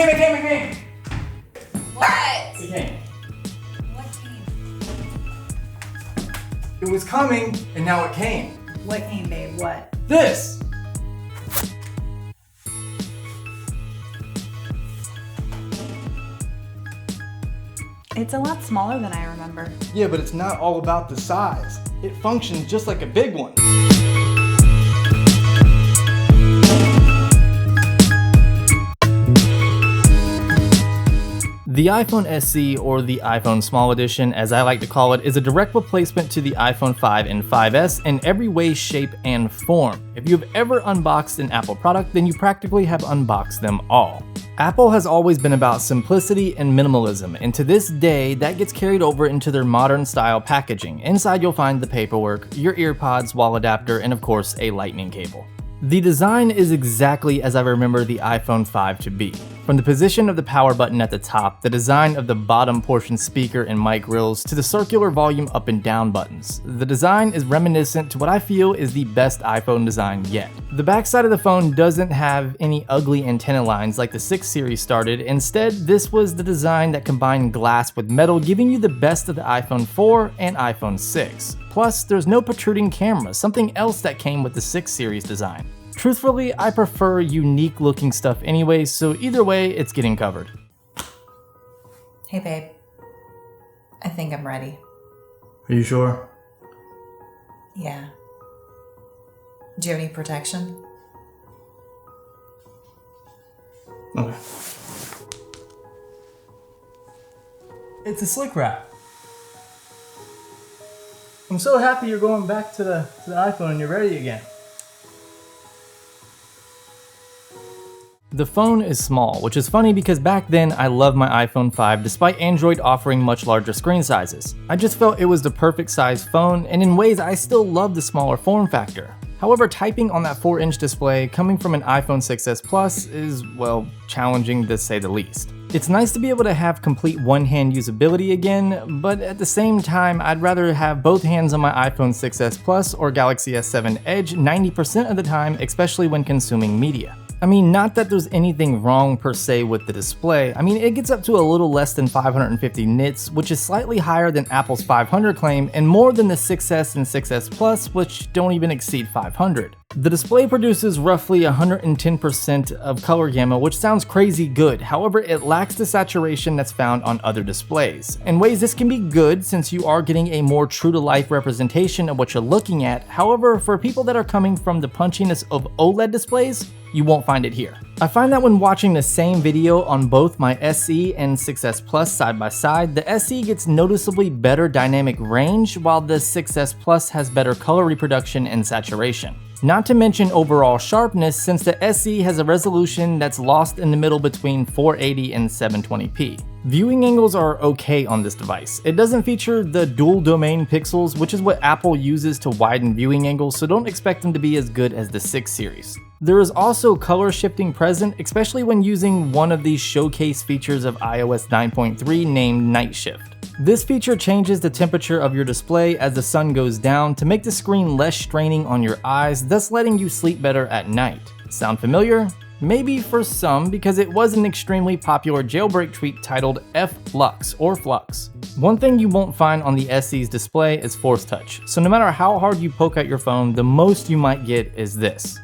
It came! What? It came. What came? It was coming, and now it came. What came, babe? What? This! It's a lot smaller than I remember. Yeah, but it's not all about the size. It functions just like a big one. The iPhone SE, or the iPhone Small Edition as I like to call it, is a direct replacement to the iPhone 5 and 5S in every way, shape, and form. If you've ever unboxed an Apple product, then you practically have unboxed them all. Apple has always been about simplicity and minimalism, and to this day, that gets carried over into their modern style packaging. Inside you'll find the paperwork, your earpods, wall adapter, and of course, a lightning cable. The design is exactly as I remember the iPhone 5 to be. From the position of the power button at the top, the design of the bottom portion speaker and mic grills, to the circular volume up and down buttons. The design is reminiscent to what I feel is the best iPhone design yet. The backside of the phone doesn't have any ugly antenna lines like the 6 series started. Instead, this was the design that combined glass with metal, giving you the best of the iPhone 4 and iPhone 6. Plus, there's no protruding camera, something else that came with the 6 series design. Truthfully, I prefer unique looking stuff anyway, so either way, it's getting covered. Hey, babe. I think I'm ready. Are you sure? Yeah. Do you have any protection? Okay. It's a slick wrap. I'm so happy you're going back to the iPhone and you're ready again. The phone is small, which is funny because back then I loved my iPhone 5 despite Android offering much larger screen sizes. I just felt it was the perfect size phone, and in ways I still love the smaller form factor. However, typing on that 4-inch display coming from an iPhone 6s Plus is, well, challenging to say the least. It's nice to be able to have complete one-hand usability again, but at the same time, I'd rather have both hands on my iPhone 6s Plus or Galaxy S7 Edge 90% of the time, especially when consuming media. I mean, not that there's anything wrong per se with the display. I mean, it gets up to a little less than 550 nits, which is slightly higher than Apple's 500 claim and more than the 6S and 6S Plus, which don't even exceed 500. The display produces roughly 110% of color gamma, which sounds crazy good. However, it lacks the saturation that's found on other displays. In ways, this can be good since you are getting a more true-to-life representation of what you're looking at. However, for people that are coming from the punchiness of OLED displays, you won't find it here. I find that when watching the same video on both my SE and 6S Plus side by side, the SE gets noticeably better dynamic range, while the 6S Plus has better color reproduction and saturation. Not to mention overall sharpness, since the SE has a resolution that's lost in the middle between 480 and 720p. Viewing angles are okay on this device. It doesn't feature the dual domain pixels, which is what Apple uses to widen viewing angles, so don't expect them to be as good as the 6 series. There is also color shifting present, especially when using one of these showcase features of iOS 9.3 named Night Shift. This feature changes the temperature of your display as the sun goes down to make the screen less straining on your eyes, thus letting you sleep better at night. Sound familiar? Maybe for some, because it was an extremely popular jailbreak tweet titled F-Lux or Flux. One thing you won't find on the SE's display is Force Touch, so no matter how hard you poke at your phone, the most you might get is this.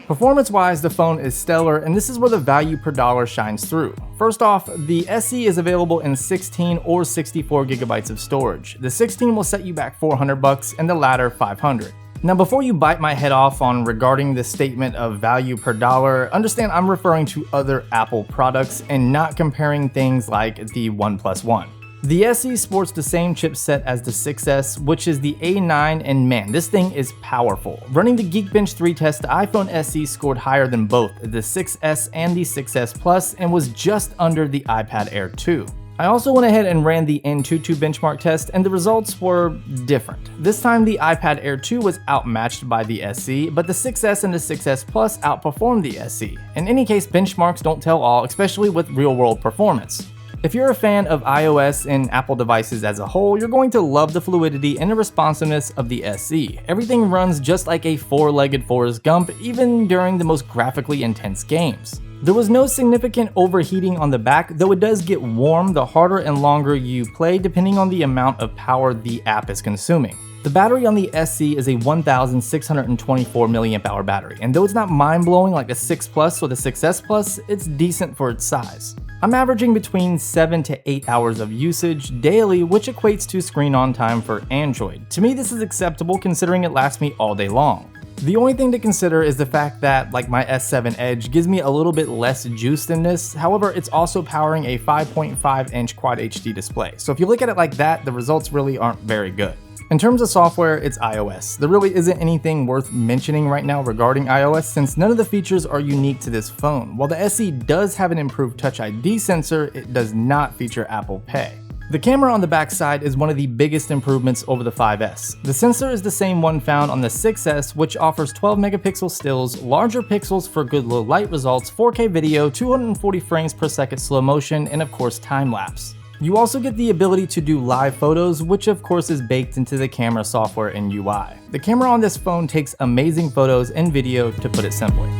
Performance-wise, the phone is stellar, and this is where the value per dollar shines through. First off, the SE is available in 16 or 64 gigabytes of storage. The 16 will set you back $400 and the latter $500. Now, before you bite my head off on regarding the statement of value per dollar, understand I'm referring to other Apple products and not comparing things like the OnePlus One. The SE sports the same chipset as the 6S, which is the A9, and man, this thing is powerful. Running the Geekbench 3 test, the iPhone SE scored higher than both the 6S and the 6S Plus and was just under the iPad Air 2. I also went ahead and ran the Antutu benchmark test, and the results were different. This time the iPad Air 2 was outmatched by the SE, but the 6S and the 6S Plus outperformed the SE. In any case, benchmarks don't tell all, especially with real-world performance. If you're a fan of iOS and Apple devices as a whole, you're going to love the fluidity and the responsiveness of the SE. Everything runs just like a four-legged Forrest Gump, even during the most graphically intense games. There was no significant overheating on the back, though it does get warm the harder and longer you play depending on the amount of power the app is consuming. The battery on the SE is a 1624 mAh battery, and though it's not mind-blowing like the 6 Plus or the 6S Plus, it's decent for its size. I'm averaging between 7 to 8 hours of usage daily, which equates to screen on time for Android. To me, this is acceptable considering it lasts me all day long. The only thing to consider is the fact that, like my S7 Edge, gives me a little bit less juice than this. However, it's also powering a 5.5-inch Quad HD display. So if you look at it like that, the results really aren't very good. In terms of software, it's iOS. There really isn't anything worth mentioning right now regarding iOS since none of the features are unique to this phone. While the SE does have an improved Touch ID sensor, it does not feature Apple Pay. The camera on the back side is one of the biggest improvements over the 5S. The sensor is the same one found on the 6S, which offers 12 megapixel stills, larger pixels for good low light results, 4K video, 240 frames per second slow motion, and of course time-lapse. You also get the ability to do live photos, which of course is baked into the camera software and UI. The camera on this phone takes amazing photos and video, to put it simply.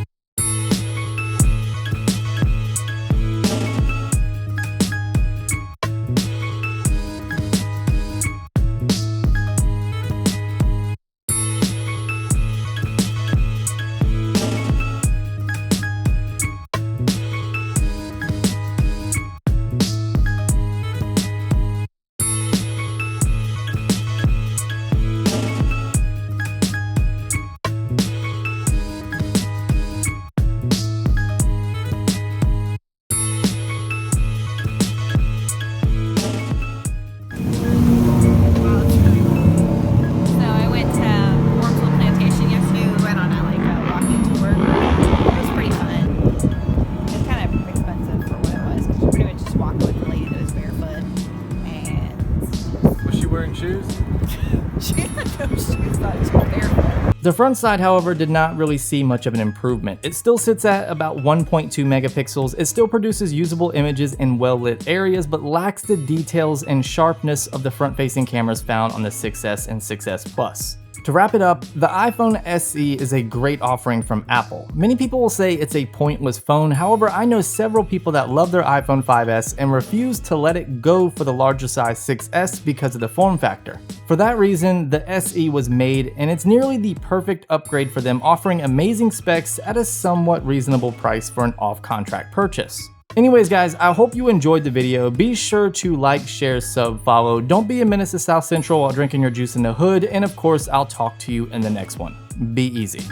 The front side, however, did not really see much of an improvement. It still sits at about 1.2 megapixels, it still produces usable images in well-lit areas, but lacks the details and sharpness of the front-facing cameras found on the 6S and 6S Plus. To wrap it up, the iPhone SE is a great offering from Apple. Many people will say it's a pointless phone, however I know several people that love their iPhone 5S and refuse to let it go for the larger size 6S because of the form factor. For that reason, the SE was made, and it's nearly the perfect upgrade for them, offering amazing specs at a somewhat reasonable price for an off-contract purchase. Anyways guys, I hope you enjoyed the video. Be sure to like, share, sub, follow. Don't be a menace to South Central while drinking your juice in the hood. And of course, I'll talk to you in the next one. Be easy.